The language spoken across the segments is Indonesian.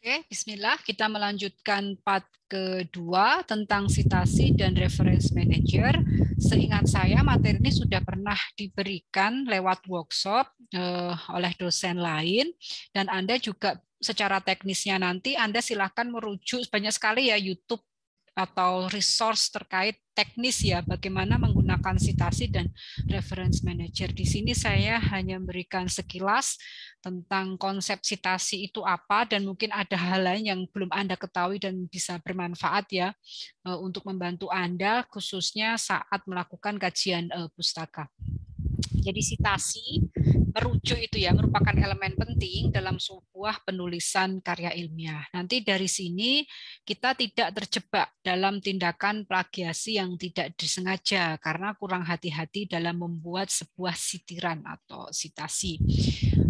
Oke, bismillah. Kita melanjutkan part kedua tentang citasi dan reference manager. Seingat saya, materi ini sudah pernah diberikan lewat workshop oleh dosen lain, dan Anda juga secara teknisnya nanti Anda silakan merujuk banyak sekali ya YouTube atau resource terkait teknis ya, bagaimana menggunakan citasi dan reference manager. Di sini saya hanya memberikan sekilas tentang konsep citasi itu apa, dan mungkin ada hal lain yang belum Anda ketahui dan bisa bermanfaat ya untuk membantu Anda khususnya saat melakukan kajian pustaka. Jadi citasi, merujuk itu ya merupakan elemen penting dalam sebuah penulisan karya ilmiah. Nanti dari sini kita tidak terjebak dalam tindakan plagiasi yang tidak disengaja karena kurang hati-hati dalam membuat sebuah sitiran atau citasi.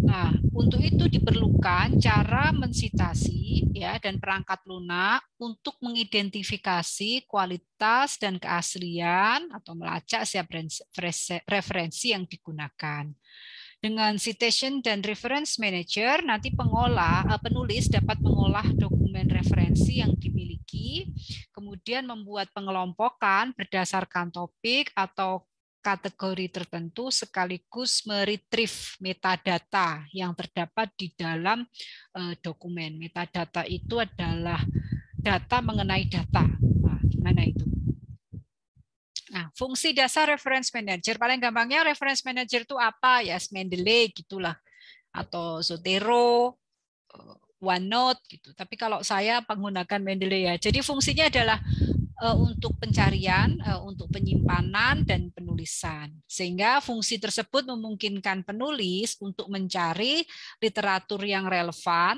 Nah, untuk itu diperlukan cara mensitasi ya dan perangkat lunak untuk mengidentifikasi kualitas dan keaslian atau melacak setiap referensi yang digunakan. Dengan citation dan reference manager, nanti penulis dapat mengolah dokumen referensi yang dimiliki, kemudian membuat pengelompokan berdasarkan topik atau kategori tertentu sekaligus meretrieve metadata yang terdapat di dalam dokumen. Metadata itu adalah data mengenai data. Nah, gimana itu? Nah, fungsi dasar reference manager, paling gampangnya reference manager itu apa? Ya, Mendeley gitulah, atau Zotero, OneNote gitu. Tapi kalau saya menggunakan Mendeley ya. Jadi fungsinya adalah untuk pencarian, untuk penyimpanan dan penulisan. Sehingga fungsi tersebut memungkinkan penulis untuk mencari literatur yang relevan,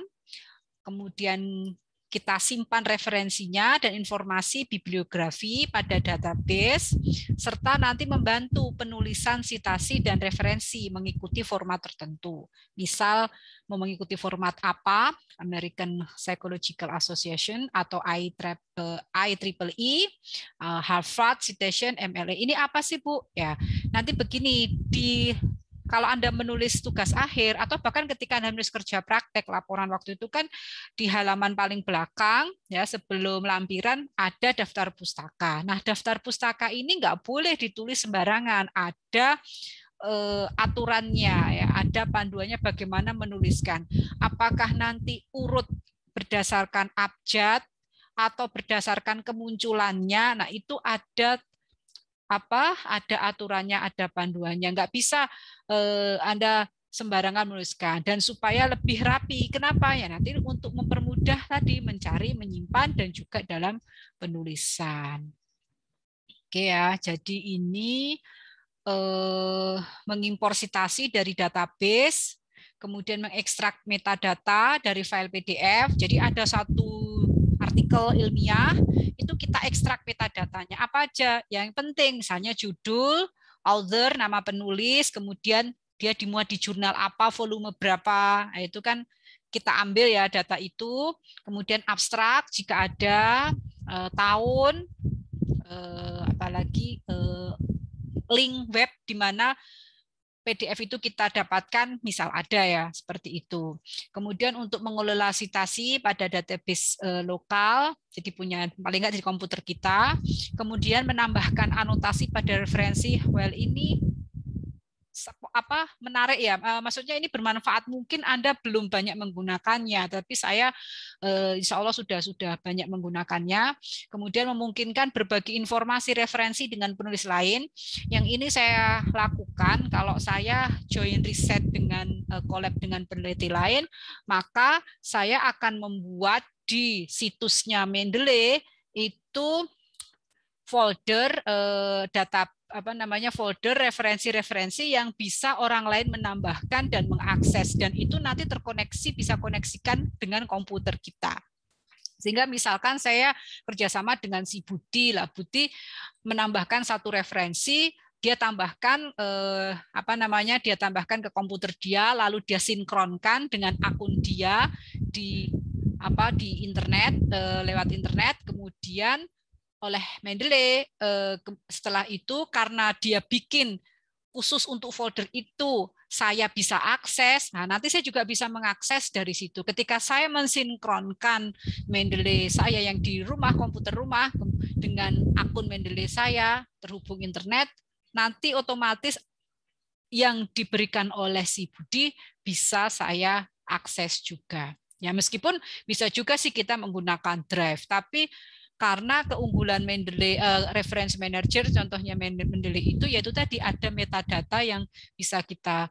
kemudian kita simpan referensinya dan informasi bibliografi pada database, serta nanti membantu penulisan citasi dan referensi mengikuti format tertentu. Misal, mau mengikuti format apa, American Psychological Association atau IEEE, Harvard Citation, MLA. Ini apa sih, Bu? Ya, nanti begini, kalau Anda menulis tugas akhir atau bahkan ketika Anda menulis kerja praktek laporan waktu itu kan di halaman paling belakang ya sebelum lampiran ada daftar pustaka. Nah, daftar pustaka ini nggak boleh ditulis sembarangan, ada aturannya ya, ada panduannya bagaimana menuliskan. Apakah nanti urut berdasarkan abjad atau berdasarkan kemunculannya? Nah, itu ada aturannya, ada panduannya. Nggak bisa Anda sembarangan menuliskan. Dan supaya lebih rapi, kenapa ya? Nanti untuk mempermudah tadi mencari, menyimpan, dan juga dalam penulisan. Oke ya, jadi ini mengimpor citasi dari database, kemudian mengekstrak metadata dari file PDF. Jadi ada satu artikel ilmiah, itu kita ekstrak metadatanya. Apa aja yang penting, misalnya judul, author, nama penulis, kemudian dia dimuat di jurnal apa, volume berapa, nah, itu kan kita ambil ya data itu. Kemudian abstrak jika ada, tahun, apalagi link web di mana PDF itu kita dapatkan, misal ada ya, seperti itu. Kemudian untuk mengelola citasi pada database lokal, jadi punya paling nggak di komputer kita. Kemudian menambahkan anotasi pada referensi, well ini menarik ya, maksudnya ini bermanfaat, mungkin Anda belum banyak menggunakannya, tapi saya insya Allah sudah banyak menggunakannya. Kemudian memungkinkan berbagi informasi referensi dengan penulis lain. Yang ini saya lakukan kalau saya join riset dengan collab dengan peneliti lain, maka saya akan membuat di situsnya Mendeley itu folder data folder referensi-referensi yang bisa orang lain menambahkan dan mengakses, dan itu nanti terkoneksi, bisa koneksikan dengan komputer kita. Sehingga misalkan saya kerjasama dengan si Budi lah, Budi menambahkan satu referensi, dia tambahkan dia tambahkan ke komputer dia, lalu dia sinkronkan dengan akun dia di internet, lewat internet, kemudian oleh Mendeley. Setelah itu karena dia bikin khusus untuk folder itu saya bisa akses. Nah, nanti saya juga bisa mengakses dari situ. Ketika saya mensinkronkan Mendeley saya yang di rumah, komputer rumah, dengan akun Mendeley saya, terhubung internet, nanti otomatis yang diberikan oleh si Budi bisa saya akses juga. Ya, meskipun bisa juga sih kita menggunakan Drive, tapi karena keunggulan Mendeley Reference Manager, contohnya Mendeley itu yaitu tadi ada metadata yang bisa kita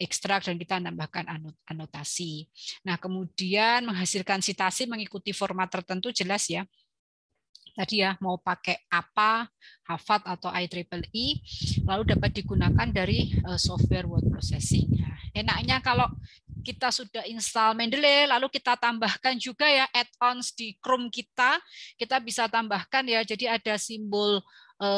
ekstrak dan kita nambahkan anotasi. Nah, kemudian menghasilkan sitasi mengikuti format tertentu jelas ya. Tadi ya mau pakai apa, Harvard atau IEEE, lalu dapat digunakan dari software word processing. Nah, enaknya kalau kita sudah install Mendeley, lalu kita tambahkan juga ya add-ons di Chrome kita bisa tambahkan ya, jadi ada simbol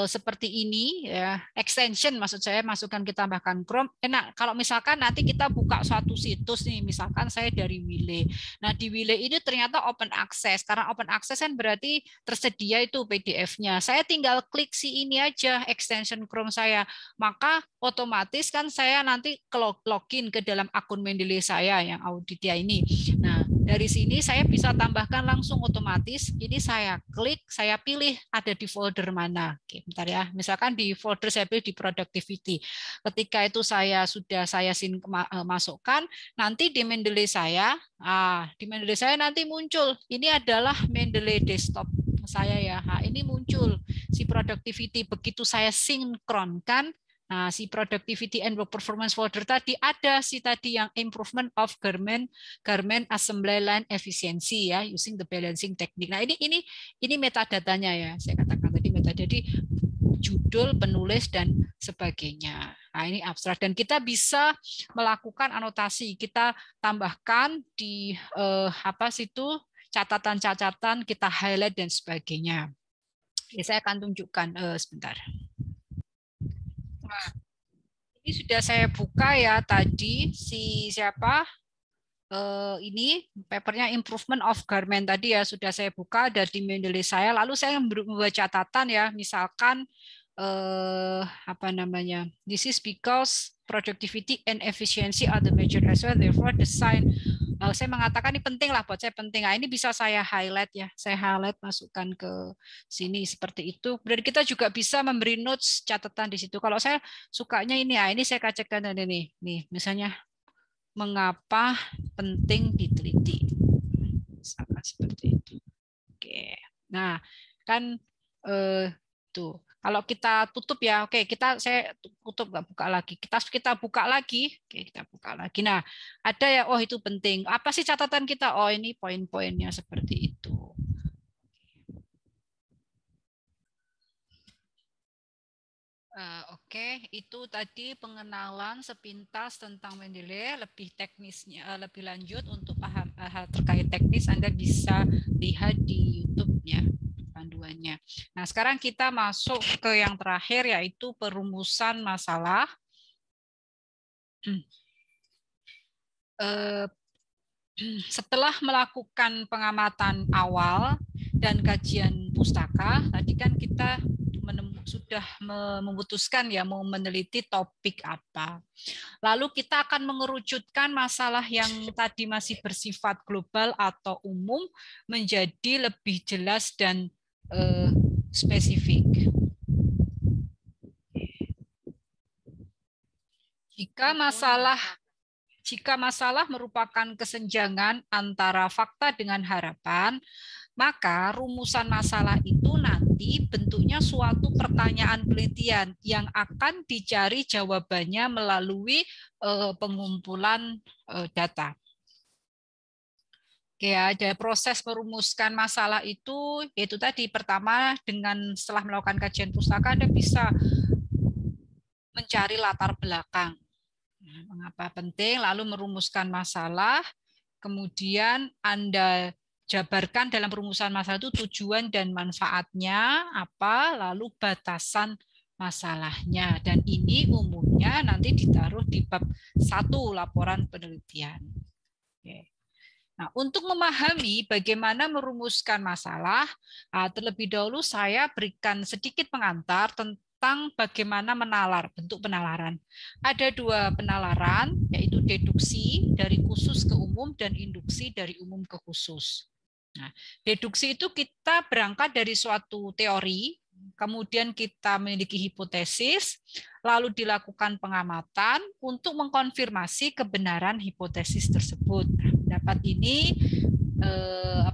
seperti ini ya, extension maksud saya, masukkan kita tambahkan Chrome. Enak kalau misalkan nanti kita buka suatu situs nih, misalkan saya dari Wile. Nah, di Wile ini ternyata open access. Karena open access kan berarti tersedia itu PDF-nya. Saya tinggal klik si ini aja extension Chrome saya. Maka otomatis kan saya nanti login ke dalam akun Mendeley saya yang Auditia ini. Nah, dari sini saya bisa tambahkan langsung otomatis. Ini saya klik, saya pilih ada di folder mana. Oke, bentar ya. Misalkan di folder saya pilih di productivity. Ketika itu saya sudah masukkan, nanti di Mendeley saya, di Mendeley saya nanti muncul. Ini adalah Mendeley desktop saya ya. Nah, ini muncul si productivity. Begitu saya sinkronkan, nah, si productivity and work performance folder tadi ada si tadi yang improvement of garment assembly line efficiency ya, using the balancing technique. Nah, ini metadatanya ya. Saya katakan tadi metadata, jadi judul, penulis dan sebagainya. Nah, ini abstrak dan kita bisa melakukan anotasi. Kita tambahkan di catatan-catatan, kita highlight dan sebagainya. Oke, saya akan tunjukkan sebentar. Nah, ini sudah saya buka ya tadi si siapa ini papernya improvement of garment tadi ya sudah saya buka dari Mendeley saya. Lalu saya membuat catatan ya, misalkan apa namanya, this is because productivity and efficiency are the major as well, therefore design. Saya mengatakan ini penting lah buat saya, penting. Nah, ini bisa saya highlight ya, saya highlight masukkan ke sini seperti itu. Dan kita juga bisa memberi notes catatan di situ. Kalau saya sukanya ini ya, ini saya kacakan ini nih, misalnya mengapa penting diteliti, misalkan seperti itu. Oke, nah kan tuh. Kalau kita tutup ya, oke, saya tutup nggak buka lagi. Kita buka lagi, oke, kita buka lagi. Nah, ada ya, oh itu penting. Apa sih catatan kita? Oh ini poin-poinnya seperti itu. Oke, itu tadi pengenalan sepintas tentang Mendeley. Lebih teknisnya, lebih lanjut untuk paham hal terkait teknis, Anda bisa lihat di YouTube-nya panduannya. Nah, sekarang kita masuk ke yang terakhir, yaitu perumusan masalah. Setelah melakukan pengamatan awal dan kajian pustaka, tadi kan kita sudah memutuskan ya mau meneliti topik apa. Lalu kita akan mengerucutkan masalah yang tadi masih bersifat global atau umum menjadi lebih jelas dan spesifik. Jika masalah merupakan kesenjangan antara fakta dengan harapan, maka rumusan masalah itu nanti bentuknya suatu pertanyaan penelitian yang akan dicari jawabannya melalui pengumpulan data. Oke, ada proses merumuskan masalah itu, yaitu tadi pertama setelah melakukan kajian pustaka Anda bisa mencari latar belakang. Mengapa penting, lalu merumuskan masalah, kemudian Anda jabarkan dalam perumusan masalah itu tujuan dan manfaatnya apa, lalu batasan masalahnya. Dan ini umumnya nanti ditaruh di bab 1 laporan penelitian. Oke. Nah, untuk memahami bagaimana merumuskan masalah, terlebih dahulu saya berikan sedikit pengantar tentang bagaimana menalar, bentuk penalaran. Ada 2 penalaran, yaitu deduksi dari khusus ke umum dan induksi dari umum ke khusus. Nah, deduksi itu kita berangkat dari suatu teori, kemudian kita memiliki hipotesis, lalu dilakukan pengamatan untuk mengkonfirmasi kebenaran hipotesis tersebut. Pendapat ini,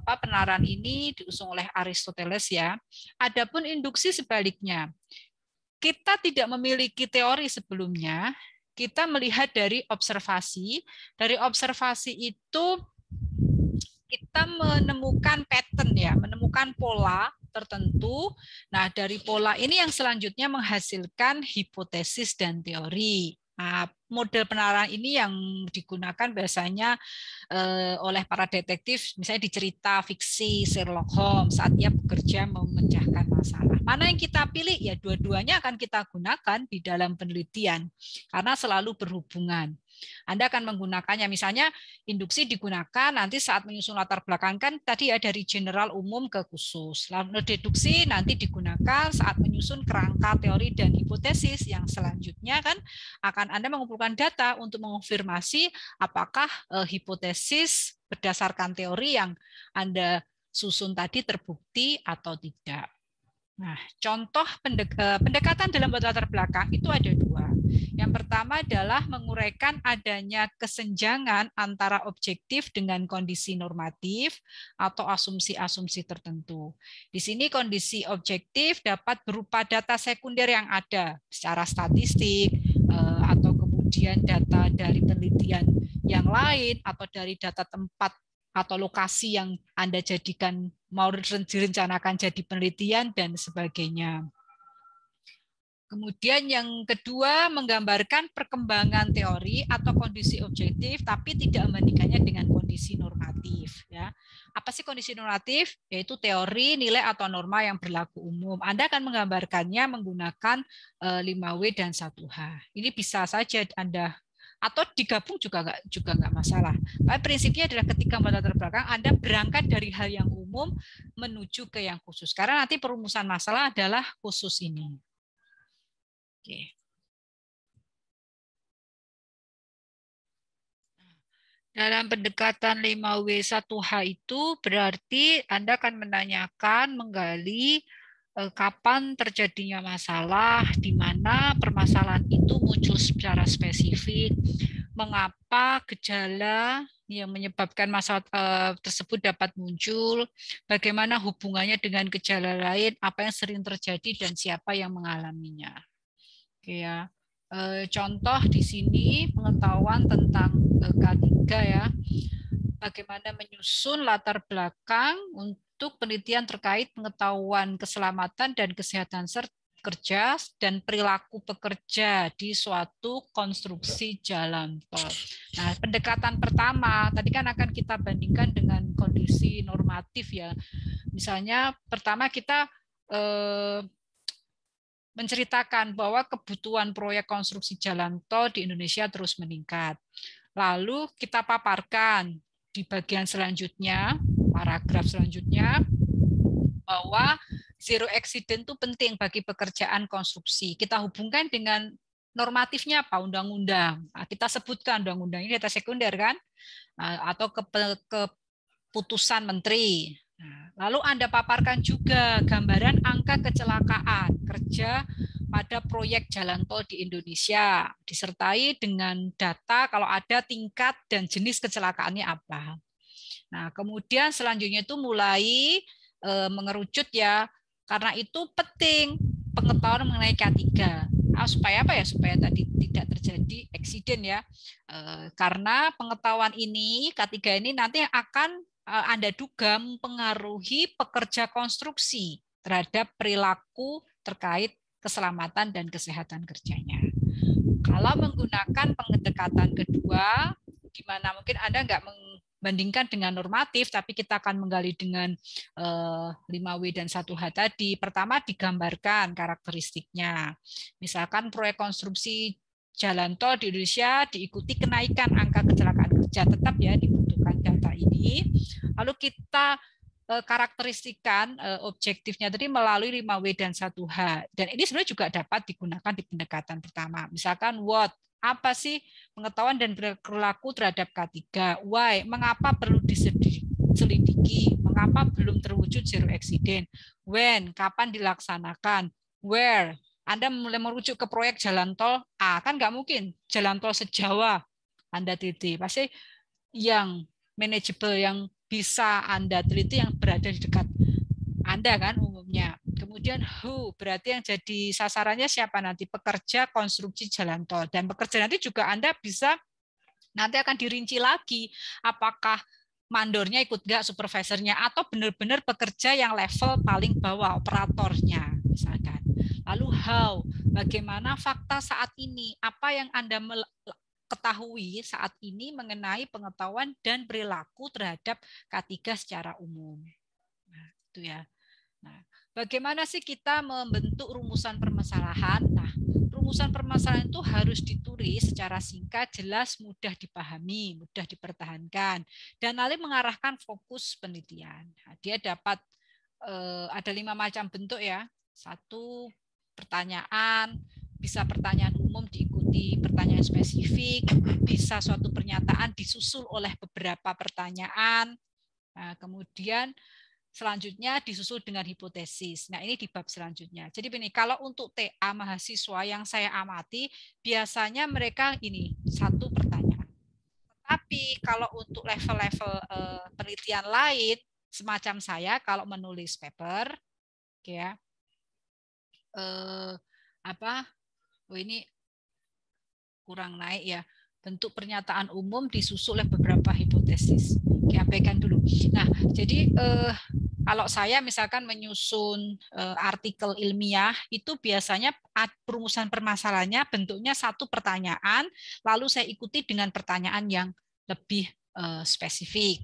penalaran ini diusung oleh Aristoteles ya. Adapun induksi sebaliknya, kita tidak memiliki teori sebelumnya, kita melihat dari observasi. Dari observasi itu kita menemukan pattern ya, menemukan pola tertentu. Nah, dari pola ini yang selanjutnya menghasilkan hipotesis dan teori. Nah, model penalaran ini yang digunakan biasanya oleh para detektif, misalnya di cerita fiksi Sherlock Holmes saat ia bekerja memecahkan masalah. Mana yang kita pilih? Ya dua-duanya akan kita gunakan di dalam penelitian karena selalu berhubungan. Anda akan menggunakannya, misalnya induksi digunakan nanti saat menyusun latar belakang kan tadi ya dari general umum ke khusus. Lalu deduksi nanti digunakan saat menyusun kerangka teori dan hipotesis yang selanjutnya kan akan Anda mengumpulkan data untuk mengonfirmasi apakah hipotesis berdasarkan teori yang Anda susun tadi terbukti atau tidak. Nah, contoh pendekatan dalam latar belakang itu ada 2. Yang pertama adalah menguraikan adanya kesenjangan antara objektif dengan kondisi normatif atau asumsi-asumsi tertentu. Di sini kondisi objektif dapat berupa data sekunder yang ada secara statistik atau kemudian data dari penelitian yang lain atau dari data tempat atau lokasi yang Anda jadikan mau direncanakan jadi penelitian dan sebagainya. Kemudian yang kedua menggambarkan perkembangan teori atau kondisi objektif tapi tidak membandingkannya dengan kondisi normatif ya. Apa sih kondisi normatif? Yaitu teori, nilai atau norma yang berlaku umum. Anda akan menggambarkannya menggunakan 5W dan 1H. Ini bisa saja Anda atau digabung juga nggak masalah. Tapi prinsipnya adalah ketika latar belakang Anda berangkat dari hal yang umum menuju ke yang khusus. Karena nanti perumusan masalah adalah khusus ini. Oke. Dalam pendekatan 5W1H itu berarti Anda akan menanyakan, menggali kapan terjadinya masalah, di mana permasalahan itu muncul secara spesifik, mengapa gejala yang menyebabkan masalah tersebut dapat muncul, bagaimana hubungannya dengan gejala lain, apa yang sering terjadi dan siapa yang mengalaminya. Oke ya. Contoh di sini pengetahuan tentang K3 ya. Bagaimana menyusun latar belakang untuk penelitian terkait pengetahuan keselamatan dan kesehatan kerja dan perilaku pekerja di suatu konstruksi jalan tol. Nah, pendekatan pertama tadi kan akan kita bandingkan dengan kondisi normatif ya. Misalnya pertama kita menceritakan bahwa kebutuhan proyek konstruksi jalan tol di Indonesia terus meningkat. Lalu kita paparkan di bagian selanjutnya, paragraf selanjutnya, bahwa zero accident itu penting bagi pekerjaan konstruksi. Kita hubungkan dengan normatifnya apa? Undang-undang. Nah, kita sebutkan undang-undang ini data sekunder kan? Atau keputusan menteri. Lalu Anda paparkan juga gambaran angka kecelakaan kerja pada proyek jalan tol di Indonesia, disertai dengan data kalau ada tingkat dan jenis kecelakaannya apa. Nah, kemudian selanjutnya itu mulai mengerucut ya, karena itu penting pengetahuan mengenai K3. Supaya apa ya? Supaya tadi tidak terjadi eksiden ya. Karena pengetahuan ini, K3 ini nanti akan Anda duga mempengaruhi pekerja konstruksi terhadap perilaku terkait keselamatan dan kesehatan kerjanya. Kalau menggunakan pendekatan kedua, di mana mungkin Anda nggak membandingkan dengan normatif, tapi kita akan menggali dengan 5W dan 1H tadi. Pertama digambarkan karakteristiknya. Misalkan proyek konstruksi jalan tol di Indonesia diikuti kenaikan angka kecelakaan kerja, tetap ya dibutuhkan data ini. Lalu kita karakteristikan objektifnya tadi melalui 5W dan 1H. Dan ini sebenarnya juga dapat digunakan di pendekatan pertama. Misalkan what, apa sih pengetahuan dan perilaku terhadap K3? Why, mengapa perlu diselidiki? Mengapa belum terwujud zero accident? When, kapan dilaksanakan? Where, Anda mulai merujuk ke proyek jalan tol A, kan nggak mungkin jalan tol se-Jawa Anda teliti. Pasti yang manageable, yang bisa Anda teliti yang berada di dekat Anda kan umumnya. Kemudian who, berarti yang jadi sasarannya siapa nanti? Pekerja konstruksi jalan tol. Dan pekerja nanti juga Anda bisa nanti akan dirinci lagi apakah mandornya ikut nggak, supervisornya, atau benar-benar pekerja yang level paling bawah, operatornya misalkan. Lalu how, bagaimana fakta saat ini, apa yang Anda ketahui saat ini mengenai pengetahuan dan perilaku terhadap K3 secara umum. Nah, itu ya. Nah, bagaimana sih kita membentuk rumusan permasalahan? Nah, rumusan permasalahan itu harus ditulis secara singkat, jelas, mudah dipahami, mudah dipertahankan, dan nanti mengarahkan fokus penelitian. Nah, dia dapat ada 5 macam bentuk ya. 1, pertanyaan, bisa pertanyaan umum diikuti pertanyaan spesifik, bisa suatu pernyataan disusul oleh beberapa pertanyaan. Nah, kemudian selanjutnya disusul dengan hipotesis. Nah, ini di bab selanjutnya. Jadi ini kalau untuk TA mahasiswa yang saya amati, biasanya mereka ini 1 pertanyaan. Tapi kalau untuk level-level penelitian lain, semacam saya, kalau menulis paper, ya, oh ini kurang naik ya. Bentuk pernyataan umum disusul oleh beberapa hipotesis. Diabaikan dulu. Nah, jadi kalau saya misalkan menyusun artikel ilmiah, itu biasanya perumusan permasalahannya bentuknya 1 pertanyaan, lalu saya ikuti dengan pertanyaan yang lebih spesifik.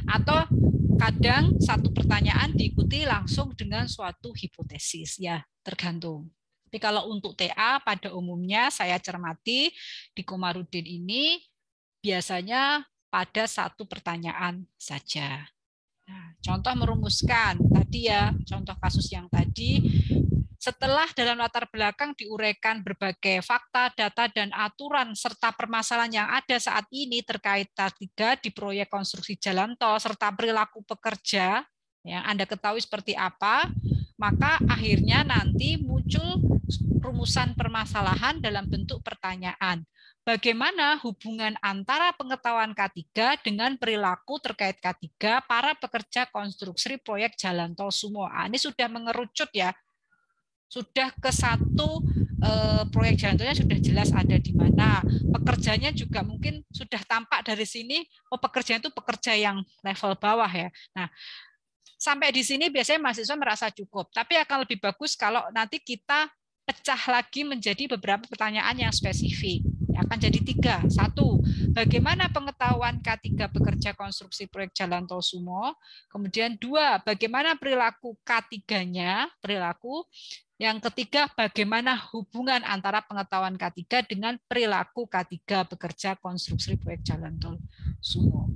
Atau kadang 1 pertanyaan diikuti langsung dengan suatu hipotesis, ya tergantung. Tapi kalau untuk TA pada umumnya saya cermati di Komarudin ini biasanya pada 1 pertanyaan saja. Nah, contoh merumuskan tadi ya, contoh kasus yang tadi, setelah dalam latar belakang diuraikan berbagai fakta, data, dan aturan serta permasalahan yang ada saat ini terkait K3 di proyek konstruksi jalan tol serta perilaku pekerja yang Anda ketahui seperti apa, maka akhirnya nanti muncul rumusan permasalahan dalam bentuk pertanyaan. Bagaimana hubungan antara pengetahuan K3 dengan perilaku terkait K3 para pekerja konstruksi proyek jalan tol Sumo? Ini sudah mengerucut ya, sudah ke 1 proyek jalan tolnya sudah jelas ada di mana. Pekerjanya juga mungkin sudah tampak dari sini, oh pekerja itu pekerja yang level bawah ya. Nah, sampai di sini biasanya mahasiswa merasa cukup, tapi akan lebih bagus kalau nanti kita pecah lagi menjadi beberapa pertanyaan yang spesifik. Akan jadi 3. 1, bagaimana pengetahuan K3 pekerja konstruksi proyek jalan tol Sumo. Kemudian 2, bagaimana perilaku K3-nya, perilaku. Yang ketiga, bagaimana hubungan antara pengetahuan K3 dengan perilaku K3 pekerja konstruksi proyek jalan tol Sumo.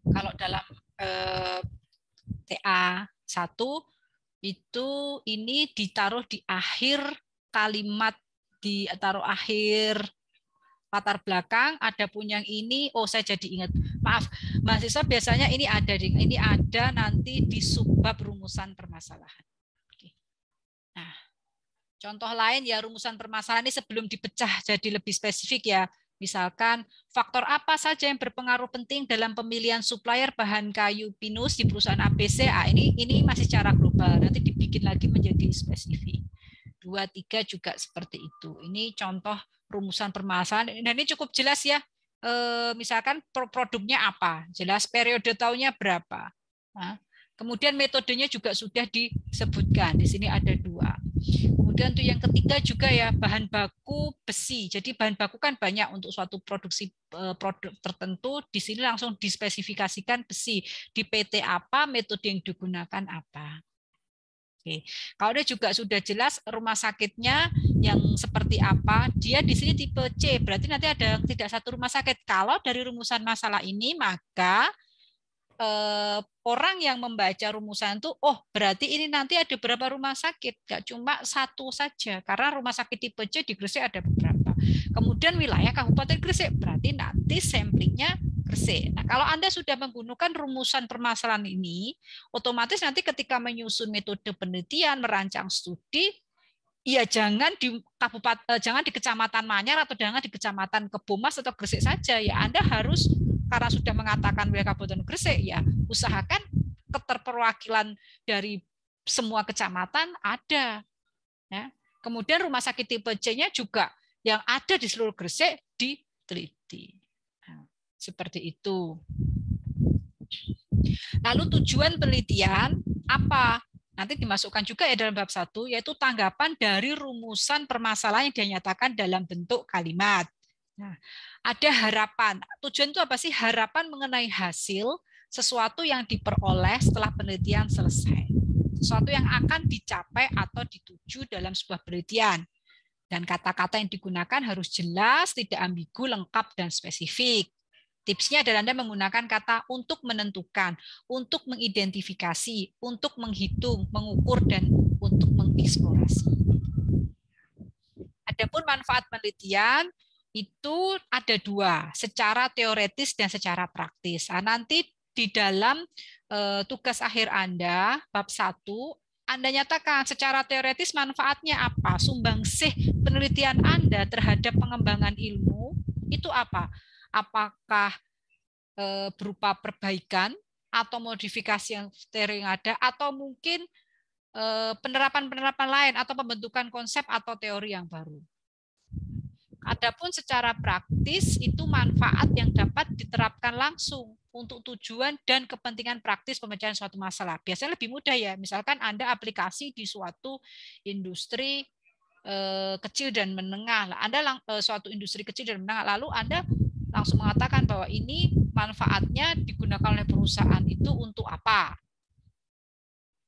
Kalau dalam TA 1 itu ini ditaruh di akhir kalimat, ditaruh akhir latar belakang, ada pun yang ini, oh saya jadi ingat, maaf, mahasiswa biasanya ini ada nanti di subbab rumusan permasalahan. Oke. Nah, contoh lain ya rumusan permasalahan ini sebelum dipecah jadi lebih spesifik ya. Misalkan faktor apa saja yang berpengaruh penting dalam pemilihan supplier bahan kayu pinus di perusahaan ABC. Ini masih secara global, nanti dibikin lagi menjadi spesifik. 2, 3 juga seperti itu. Ini contoh rumusan permasalahan. Dan ini cukup jelas ya. Misalkan produknya apa, jelas periode tahunnya berapa. Nah, kemudian metodenya juga sudah disebutkan. Di sini ada 2. Kemudian untuk yang ketiga juga ya bahan baku besi. Jadi bahan baku kan banyak untuk suatu produksi produk tertentu. Di sini langsung dispesifikasikan besi. Di PT apa, metode yang digunakan apa. Oke. Kalau dia juga sudah jelas rumah sakitnya yang seperti apa, dia di sini tipe C. Berarti nanti ada tidak 1 rumah sakit. Kalau dari rumusan masalah ini maka orang yang membaca rumusan itu, oh berarti ini nanti ada berapa rumah sakit, nggak cuma satu saja, karena rumah sakit tipe C di Gresik ada beberapa. Kemudian wilayah Kabupaten Gresik, berarti nanti samplingnya Gresik. Nah, kalau Anda sudah menggunakan rumusan permasalahan ini, otomatis nanti ketika menyusun metode penelitian, merancang studi, ya jangan di kabupaten, jangan di Kecamatan Manyar atau jangan di Kecamatan Kebomas atau Gresik saja. Ya Anda harus, karena sudah mengatakan wilayah Kabupaten Gresik, ya usahakan keterperwakilan dari semua kecamatan ada. Ya. Kemudian rumah sakit tipe C-nya juga yang ada di seluruh Gresik diteliti. Nah, seperti itu. Lalu tujuan penelitian apa? Nanti dimasukkan juga ya dalam bab 1, yaitu tanggapan dari rumusan permasalahan yang dinyatakan dalam bentuk kalimat. Nah, ada harapan. Tujuan itu apa sih? Harapan mengenai hasil sesuatu yang diperoleh setelah penelitian selesai. Sesuatu yang akan dicapai atau dituju dalam sebuah penelitian. Dan kata-kata yang digunakan harus jelas, tidak ambigu, lengkap, dan spesifik. Tipsnya adalah Anda menggunakan kata untuk menentukan, untuk mengidentifikasi, untuk menghitung, mengukur, dan untuk mengeksplorasi. Adapun manfaat penelitian itu ada dua, secara teoretis dan secara praktis. Nah, nanti di dalam tugas akhir Anda, bab 1, Anda nyatakan secara teoretis manfaatnya apa, sumbangsih penelitian Anda terhadap pengembangan ilmu itu apa? Apakah berupa perbaikan atau modifikasi yang sering ada, atau mungkin penerapan-penerapan lain atau pembentukan konsep atau teori yang baru. Adapun secara praktis itu manfaat yang dapat diterapkan langsung untuk tujuan dan kepentingan praktis pemecahan suatu masalah. Biasanya lebih mudah ya, misalkan Anda aplikasi di suatu industri kecil dan menengah. Anda suatu industri kecil dan menengah, lalu Anda langsung mengatakan bahwa ini manfaatnya digunakan oleh perusahaan itu untuk apa.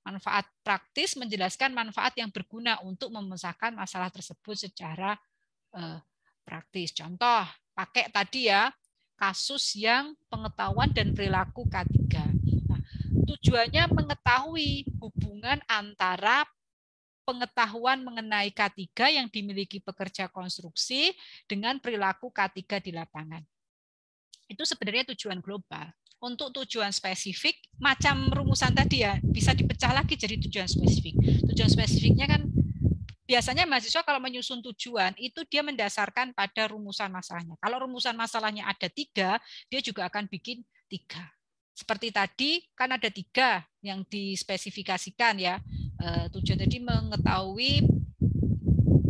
Manfaat praktis menjelaskan manfaat yang berguna untuk memecahkan masalah tersebut secara praktis. Contoh, pakai tadi ya, kasus yang pengetahuan dan perilaku K3. Nah, tujuannya mengetahui hubungan antara pengetahuan mengenai K3 yang dimiliki pekerja konstruksi dengan perilaku K3 di lapangan. Itu sebenarnya tujuan global. Untuk tujuan spesifik, macam rumusan tadi ya, bisa dipecah lagi jadi tujuan spesifik. Tujuan spesifiknya kan biasanya mahasiswa kalau menyusun tujuan itu dia mendasarkan pada rumusan masalahnya. Kalau rumusan masalahnya ada 3, dia juga akan bikin 3. Seperti tadi kan ada 3 yang dispesifikasikan ya. Tujuan tadi mengetahui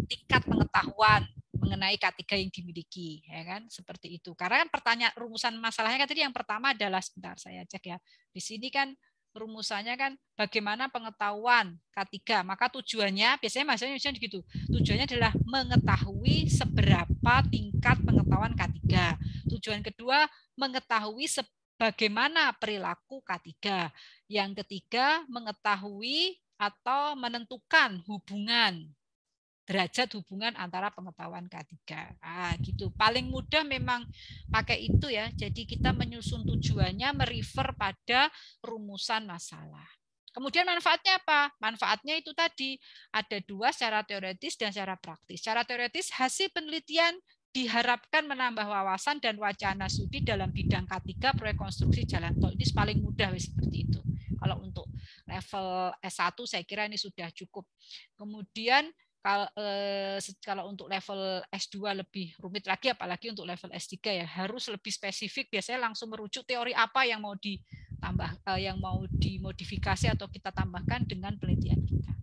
tingkat pengetahuan mengenai K3 yang dimiliki, ya kan? Seperti itu. Karena kan pertanyaan rumusan masalahnya kan tadi yang pertama adalah, sebentar saya cek ya. Di sini kan rumusannya kan bagaimana pengetahuan K3. Maka tujuannya biasanya misalnya gitu. Tujuannya adalah mengetahui seberapa tingkat pengetahuan K3. Tujuan kedua mengetahui bagaimana perilaku K3. Yang ketiga mengetahui atau menentukan hubungan, derajat hubungan antara pengetahuan K3. Gitu. Paling mudah memang pakai itu ya. Jadi kita menyusun tujuannya merefer pada rumusan masalah. Kemudian manfaatnya apa? Manfaatnya itu tadi ada 2, secara teoretis dan secara praktis. Secara teoretis hasil penelitian diharapkan menambah wawasan dan wacana studi dalam bidang K3 proyek konstruksi jalan tol. Ini paling mudah seperti itu. Kalau untuk level S1 saya kira ini sudah cukup. Kemudian kalau untuk level S2 lebih rumit lagi, apalagi untuk level S3 ya harus lebih spesifik. Biasanya langsung merujuk teori apa yang mau ditambah, yang mau dimodifikasi atau kita tambahkan dengan penelitian kita.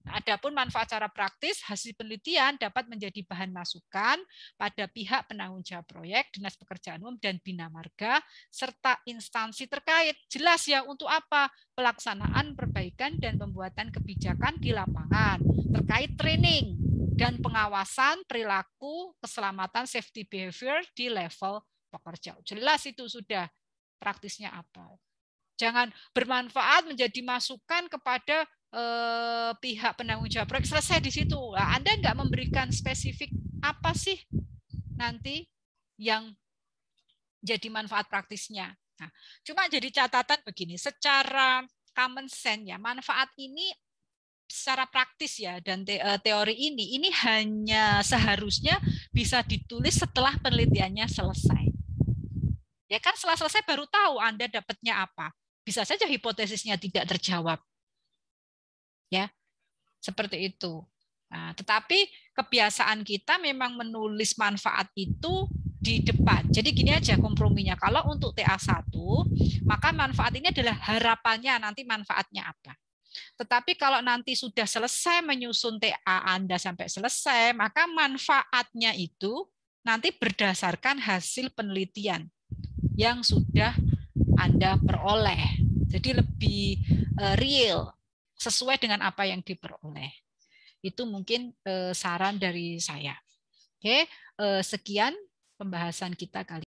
Adapun manfaat secara praktis, hasil penelitian dapat menjadi bahan masukan pada pihak penanggung jawab proyek, Dinas Pekerjaan Umum, dan Bina Marga, serta instansi terkait. Jelas ya untuk apa? Pelaksanaan perbaikan dan pembuatan kebijakan di lapangan, terkait training dan pengawasan perilaku keselamatan safety behavior di level pekerja. Jelas itu sudah praktisnya apa. Jangan bermanfaat menjadi masukan kepada pihak penanggung jawab proyek, selesai di situ. Nah, Anda nggak memberikan spesifik apa sih nanti yang jadi manfaat praktisnya. Nah, cuma jadi catatan begini, secara common sense ya, manfaat ini secara praktis ya, dan teori ini hanya seharusnya bisa ditulis setelah penelitiannya selesai. Ya kan, setelah selesai baru tahu Anda dapatnya apa. Bisa saja hipotesisnya tidak terjawab. Ya, seperti itu. Nah, tetapi kebiasaan kita memang menulis manfaat itu di depan. Jadi gini aja komprominya. Kalau untuk TA1, maka manfaat ini adalah harapannya nanti manfaatnya apa. Tetapi kalau nanti sudah selesai menyusun TA Anda sampai selesai, maka manfaatnya itu nanti berdasarkan hasil penelitian yang sudah Anda peroleh. Jadi lebih real, sesuai dengan apa yang diperoleh. Itu mungkin saran dari saya. Oke, sekian pembahasan kita kali ini.